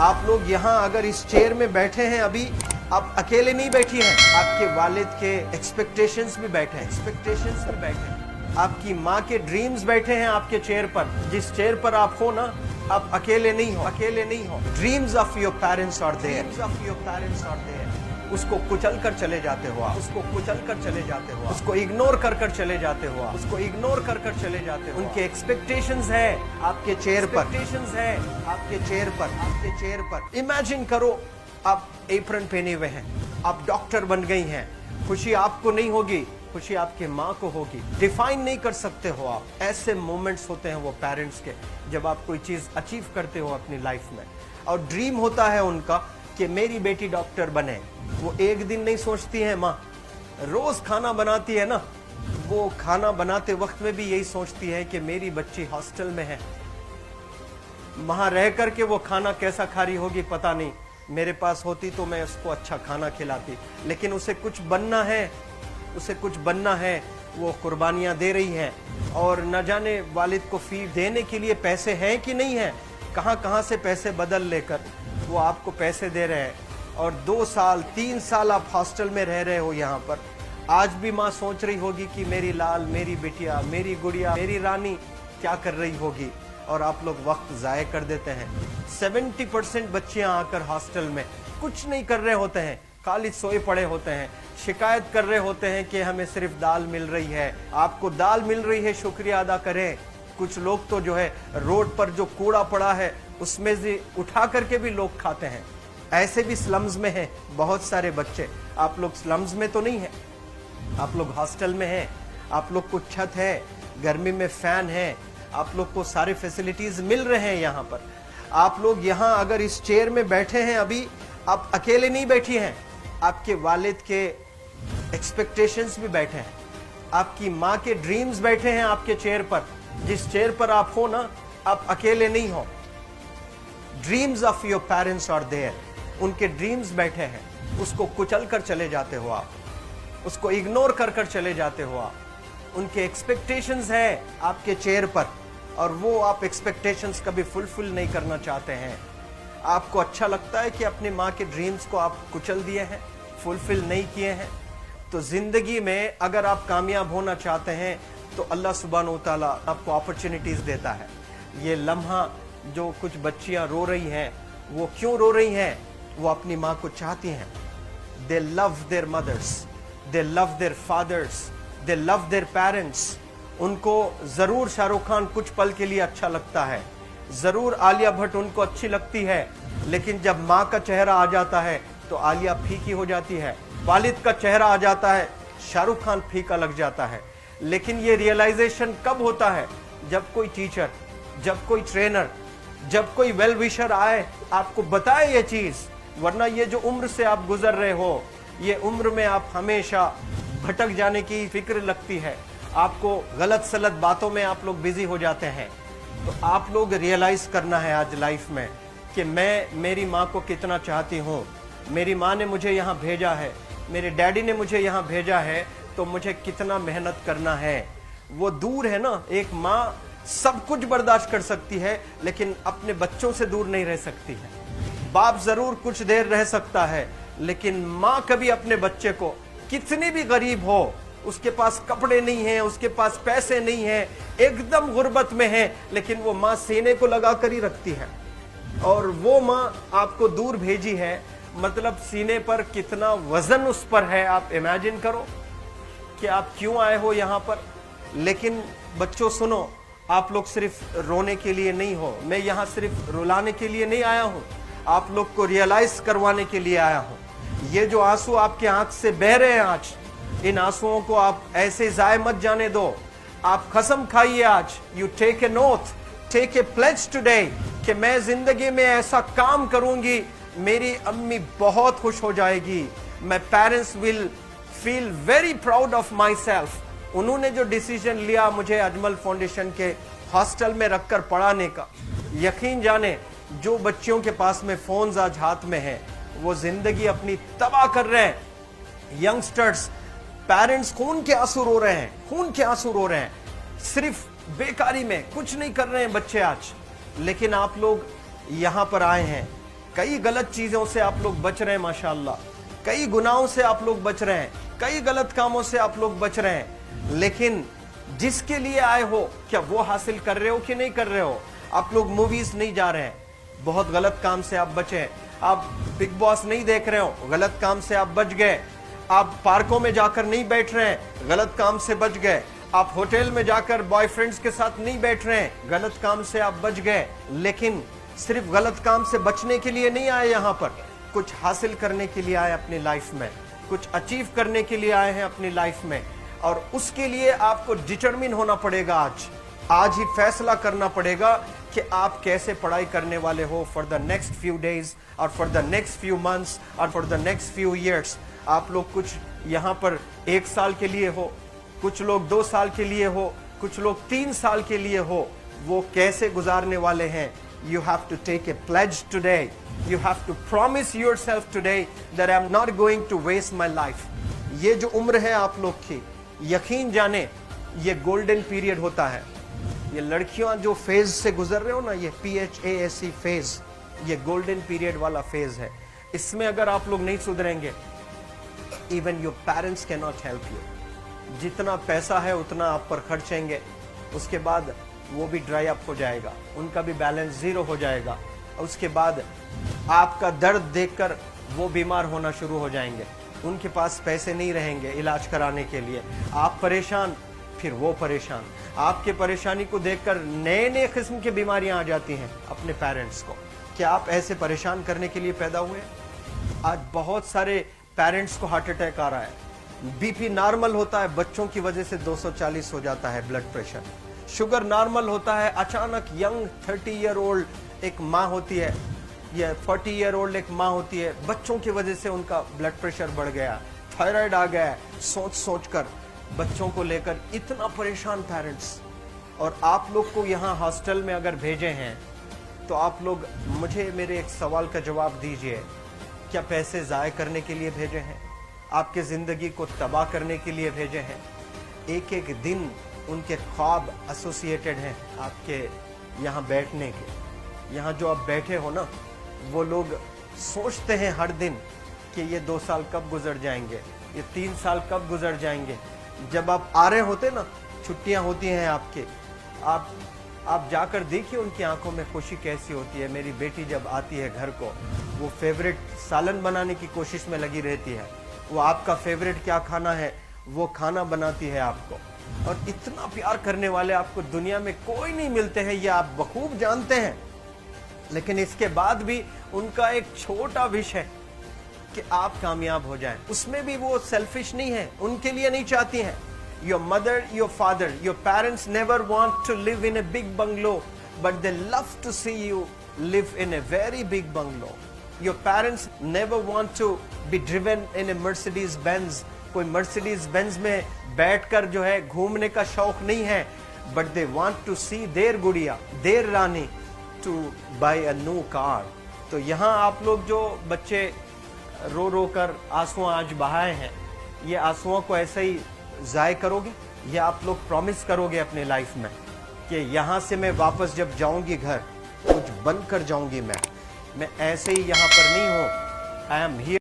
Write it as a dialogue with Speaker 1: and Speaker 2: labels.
Speaker 1: आप लोग यहाँ अगर इस चेयर में बैठे हैं अभी, आप अकेले नहीं बैठी हैं, आपके वालिद के एक्सपेक्टेशंस भी बैठे हैं, आपकी माँ के ड्रीम्स बैठे हैं आपके चेयर पर। जिस चेयर पर आप हो ना, आप अकेले नहीं हो। Dreams of your parents are there, उसको कुचल कर चले जाते हो आप, उसको इग्नोर कर चले जाते हो आप, उनके एक्सपेक्टेशंस है आपके चेयर पर। इमेजिन करो आप एप्रन पहने हुए हैं, आप डॉक्टर बन गई हैं, खुशी आपको नहीं होगी, खुशी आपके माँ को होगी। डिफाइन नहीं कर सकते हो आप। ऐसे मोमेंट्स होते हैं वो पेरेंट्स के, जब आप कोई चीज अचीव करते हो अपनी लाइफ में, और ड्रीम होता है उनका कि मेरी बेटी डॉक्टर बने। वो एक दिन नहीं सोचती है माँ, रोज खाना बनाती है ना, वो खाना बनाते वक्त में भी यही सोचती है कि मेरी बच्ची हॉस्टल में है, वहां रह करके वो खाना कैसा खा रही होगी पता नहीं, मेरे पास होती तो मैं उसको अच्छा खाना खिलाती। लेकिन उसे कुछ बनना है, वो कुर्बानियां दे रही है, और न जाने वालिद को फी देने के लिए पैसे हैं कि नहीं है, कहां से पैसे बदल लेकर वो आपको पैसे दे रहे हैं। और 2 साल 3 साल आप हॉस्टल में रह रहे हो यहाँ पर। आज भी माँ सोच रही होगी कि मेरी लाल, मेरी बिटिया, मेरी गुड़िया, मेरी रानी क्या कर रही होगी, और आप लोग वक्त जाया कर देते हैं। 70% बच्चियां आकर हॉस्टल में कुछ नहीं कर रहे होते हैं, खाली सोए पड़े होते हैं, शिकायत कर रहे होते हैं कि हमें सिर्फ दाल मिल रही है। आपको दाल मिल रही है, शुक्रिया अदा करें। कुछ लोग तो जो है रोड पर जो कूड़ा पड़ा है उसमें से उठा करके भी लोग खाते हैं। ऐसे भी स्लम्स में हैं बहुत सारे बच्चे। आप लोग स्लम्स में तो नहीं है, आप लोग हॉस्टल में हैं, आप लोग को छत है, गर्मी में फैन है, आप लोग को सारे फैसिलिटीज मिल रहे हैं यहाँ पर। आप लोग यहाँ अगर इस चेयर में बैठे हैं अभी, आप अकेले नहीं बैठी हैं, आपके वालिद के एक्सपेक्टेशंस भी बैठे हैं, आपकी माँ के ड्रीम्स बैठे हैं आपके चेयर पर। जिस चेयर पर आप हो ना, आप अकेले नहीं हो। Dreams of your parents are there, उनके ड्रीम्स बैठे हैं, उसको कुचल कर चले जाते हो आप, उसको इग्नोर कर चले जाते हो आप। उनके एक्सपेक्टेशंस है आपके चेयर पर, और वो आप एक्सपेक्टेशंस कभी फुलफिल नहीं करना चाहते हैं। आपको अच्छा लगता है कि अपनी माँ के ड्रीम्स को आप कुचल दिए हैं, फुलफिल नहीं किए हैं। तो जिंदगी में अगर आप कामयाब होना चाहते हैं तो अल्लाह सुब्हानहू तआला आपको अपॉर्चुनिटीज देता है। ये लम्हा जो कुछ बच्चियां रो रही हैं, वो क्यों रो रही हैं? वो अपनी माँ को चाहती हैं। They love their mothers, they love their fathers, they love their parents. उनको जरूर शाहरुख खान कुछ पल के लिए अच्छा लगता है, जरूर आलिया भट्ट उनको अच्छी लगती है, लेकिन जब माँ का चेहरा आ जाता है तो आलिया फीकी हो जाती है। वालिद का चेहरा आ जाता है, शाहरुख खान फीका लग जाता है। लेकिन ये रियलाइजेशन कब होता है? जब कोई टीचर, जब कोई ट्रेनर, जब कोई वेल विशर आए, आपको बताए ये चीज। वरना ये जो उम्र से आप गुजर रहे हो, ये उम्र में आप हमेशा भटक जाने की फिक्र लगती है, आपको गलत सलत बातों में आप लोग बिजी हो जाते हैं। तो आप लोग रियलाइज करना है आज लाइफ में कि मैं मेरी माँ को कितना चाहती हूँ। मेरी माँ ने मुझे यहाँ भेजा है, मेरे डैडी ने मुझे यहाँ भेजा है, तो मुझे कितना मेहनत करना है। वो दूर है ना, एक माँ सब कुछ बर्दाश्त कर सकती है, लेकिन अपने बच्चों से दूर नहीं रह सकती है। बाप जरूर कुछ देर रह सकता है, लेकिन माँ कभी अपने बच्चे को, कितनी भी गरीब हो, उसके पास कपड़े नहीं हैं, उसके पास पैसे नहीं हैं, एकदम गुर्बत में है, लेकिन वो माँ सीने को लगा कर ही रखती है। और वो माँ आपको दूर भेजी है, मतलब सीने पर कितना वजन उस पर है। आप इमेजिन करो कि आप क्यों आए हो यहाँ पर। लेकिन बच्चों सुनो, आप लोग सिर्फ रोने के लिए नहीं हो, मैं यहाँ सिर्फ रुलाने के लिए नहीं आया हूँ, आप लोग को रियलाइज करवाने के लिए आया हूँ। ये जो आंसू आपके आंख से बह रहे हैं आज, इन आंसुओं को आप ऐसे जाए मत जाने दो। आप कसम खाइए आज, you take a note, take a pledge today, कि मैं जिंदगी में ऐसा काम करूंगी, मेरी अम्मी बहुत खुश हो जाएगी। My parents will feel very proud of my self. उन्होंने जो डिसीजन लिया मुझे अजमल फाउंडेशन के हॉस्टल में रखकर पढ़ाने का, यकीन जाने जो बच्चियों के पास में फोन्स आज हाथ में हैं, वो जिंदगी अपनी तबाह कर रहे हैं। यंगस्टर्स, पेरेंट्स खून के आंसू रो रहे हैं, खून के आंसू रो रहे हैं, सिर्फ बेकारी में कुछ नहीं कर रहे हैं बच्चे आज। लेकिन आप लोग यहाँ पर आए हैं, कई गलत चीजों से आप लोग बच रहे हैं माशाल्लाह, कई गुनाहों से आप लोग बच रहे हैं, कई गलत कामों से आप लोग बच रहे हैं, लेकिन जिसके लिए आए हो क्या वो हासिल कर रहे हो कि नहीं कर रहे हो? आप लोग मूवीज नहीं जा रहे हैं, बहुत गलत काम से आप बचे हैं। आप बिग बॉस नहीं देख रहे हो, गलत काम से आप बच गए। आप पार्कों में जाकर नहीं बैठ रहे हैं, गलत काम से बच गए। आप होटल में जाकर बॉयफ्रेंड्स के साथ नहीं बैठ रहे हैं, गलत काम से आप बच गए। लेकिन सिर्फ गलत काम से बचने के लिए नहीं आए, यहाँ पर कुछ हासिल करने के लिए आए अपनी लाइफ में, कुछ अचीव करने के लिए आए हैं अपनी लाइफ में। और उसके लिए आपको डिटरमिन होना पड़ेगा। आज ही फैसला करना पड़ेगा कि आप कैसे पढ़ाई करने वाले हो for the next few days और for the next few months और for the next few years. आप लोग कुछ यहाँ पर 1 साल के लिए हो, कुछ लोग 2 साल के लिए हो, कुछ लोग 3 साल के लिए हो, वो कैसे गुजारने वाले हैं? You have to take a pledge today. You have to promise yourself today that I'm not going to waste my life. ये जो उम्र है आप लोग की, यकीन जाने ये गोल्डन पीरियड होता है। ये लड़कियां जो फेज से गुजर रहे हो ना, ये PHASE फेज, ये गोल्डन पीरियड वाला फेज है। इसमें अगर आप लोग नहीं सुधरेंगे, even your parents can not help you. जितना पैसा है उतना आप पर खर्चेंगे, उसके बाद वो भी ड्राई अप हो जाएगा, उनका भी बैलेंस जीरो हो जाएगा। उसके बाद आपका दर्द देखकर वो बीमार होना शुरू हो जाएंगे, उनके पास पैसे नहीं रहेंगे इलाज कराने के लिए। आप परेशान, फिर वो परेशान। आपके परेशानी को देखकर नए नए किस्म की बीमारियां आ जाती हैं अपने पेरेंट्स को। क्या आप ऐसे परेशान करने के लिए पैदा हुए? आज बहुत सारे पेरेंट्स को हार्ट अटैक आ रहा है, बीपी नॉर्मल होता है, बच्चों की वजह से 240 हो जाता है ब्लड प्रेशर। शुगर नॉर्मल होता है, अचानक यंग 30 ईयर ओल्ड एक माँ होती है या 40 ईयर ओल्ड एक माँ होती है, बच्चों की वजह से उनका ब्लड प्रेशर बढ़ गया, थायराइड आ गया। सोच सोच कर बच्चों को लेकर इतना परेशान पेरेंट्स। और आप लोग को यहाँ हॉस्टल में अगर भेजे हैं तो आप लोग मुझे मेरे एक सवाल का जवाब दीजिए, क्या पैसे ज़ाय करने के लिए भेजे हैं? आपके ज़िंदगी को तबाह करने के लिए भेजे हैं? एक एक दिन उनके ख्वाब एसोसिएटेड हैं आपके यहाँ बैठने के। यहाँ जो आप बैठे हो ना, वो लोग सोचते हैं हर दिन कि ये 2 साल कब गुजर जाएंगे, ये 3 साल कब गुजर जाएंगे। जब आप आ रहे होते ना, छुट्टियाँ होती हैं आपके, आप जाकर देखिए उनकी आंखों में खुशी कैसी होती है। मेरी बेटी जब आती है घर को, वो फेवरेट सालन बनाने की कोशिश में लगी रहती है। वो आपका फेवरेट क्या खाना है वो खाना बनाती है आपको। और इतना प्यार करने वाले आपको दुनिया में कोई नहीं मिलते हैं, ये आप बखूब जानते हैं। लेकिन इसके बाद भी उनका एक छोटा विश है कि आप कामयाब हो जाएं। उसमें भी वो सेल्फिश नहीं है, उनके लिए नहीं चाहती हैं। Your mother, your father, your parents never want to live in a big bungalow, but they love to see you live in a very big bungalow. Your parents never want to be driven in a Mercedes Benz. कोई Mercedes Benz में बैठकर जो है घूमने का शौक नहीं है, but they want to see their गुड़िया, their Rani to buy a new car. तो यहाँ आप लोग जो बच्चे रो रो कर आंसू आज बहाए हैं, ये आंसुओं को ऐसे ही ज़ाय करोगे? ये आप लोग प्रॉमिस करोगे अपने लाइफ में कि यहाँ से मैं वापस जब जाऊंगी घर, कुछ बनकर जाऊंगी। मैं ऐसे ही यहाँ पर नहीं हूँ। I am here.